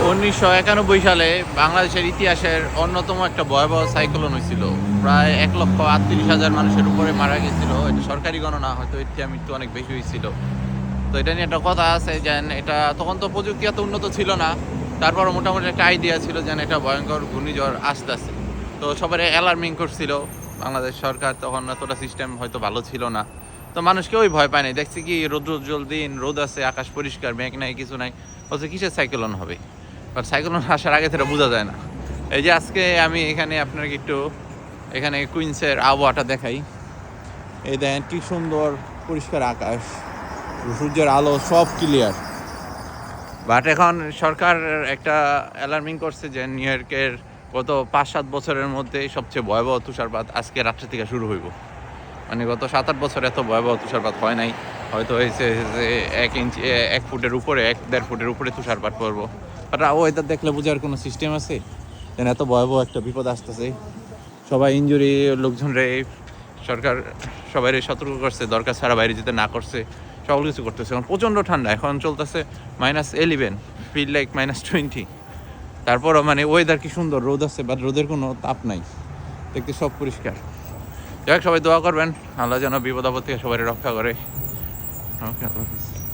1991 সালে বাংলাদেশের ইতিহাসের অন্যতম একটা ভয়াবহ সাইক্লোন হয়েছিল। প্রায় 1,38,000 মানুষের উপরে মারা গেছিল। এটা সরকারি গণনা, হয়তো এর মৃত্যু অনেক বেশি হয়েছিল। তো এটা নিয়ে একটা কথা আছে যে এটা তখন তো প্রযুক্তি এত উন্নত ছিল না, তারপরও মোটামুটি একটা আইডিয়া ছিল যে এটা ভয়ঙ্কর ঘূর্ণিঝড় আসতেছে। তো সবাই অ্যালার্মিং করছিল। বাংলাদেশ সরকার তখন এতটা সিস্টেম হয়তো ভালো ছিল না, তো মানুষ কেউই ভয় পায় নাই। দেখছি কি রোদ দিন, রোদ আছে, আকাশ পরিষ্কার, মেঘ নাই, কিছু নাই, বলছে কিসের সাইক্লোন হবে। বাট সাইক্লোন আসার আগে থেকে বোঝা যায় না। এই যে আজকে আমি এখানে আপনাকে একটু এখানে কুইন্সের আবহাওয়াটা দেখাই। এই দেখেন কি সুন্দর পরিষ্কার আকাশ, সূর্যের আলো সব ক্লিয়ার। বাট এখন সরকার একটা অ্যালার্মিং করছে যে নিউ ইয়র্কের গত 5-7 বছরের মধ্যে সবচেয়ে ভয়াবহ তুষারপাত আজকে রাত্রে থেকে শুরু হইব। মানে গত 7-8 বছর এত ভয়াবহ তুষারপাত হয় নাই। হয়তো হয়েছে যে 1 ফুটের উপরে, 1-1.5 ফুটের উপরে তুষারপাত পড়বো। বাট ওয়েদার দেখলে বোঝার কোনো সিস্টেম আছে যেন এত ভয়াবহ একটা বিপদ আসতেছে। সবাই ইনজুরি, লোকজনরে সরকার সবাই সতর্ক করছে, দরকার ছাড়া বাইরে যেতে না করছে, সকল কিছু করতেছে। এখন প্রচণ্ড ঠান্ডা, এখন চলতেছে -11, ফিল লাইক -20। তারপরও মানে ওয়েদার কি সুন্দর, রোদ আছে বাট রোদের কোনো তাপ নাই, দেখতে সব পরিষ্কার। যাই হোক, সবাই দোয়া করবেন আল্লাহ যেন বিপদ আপদ থেকে সবাই রক্ষা করে। ওকে।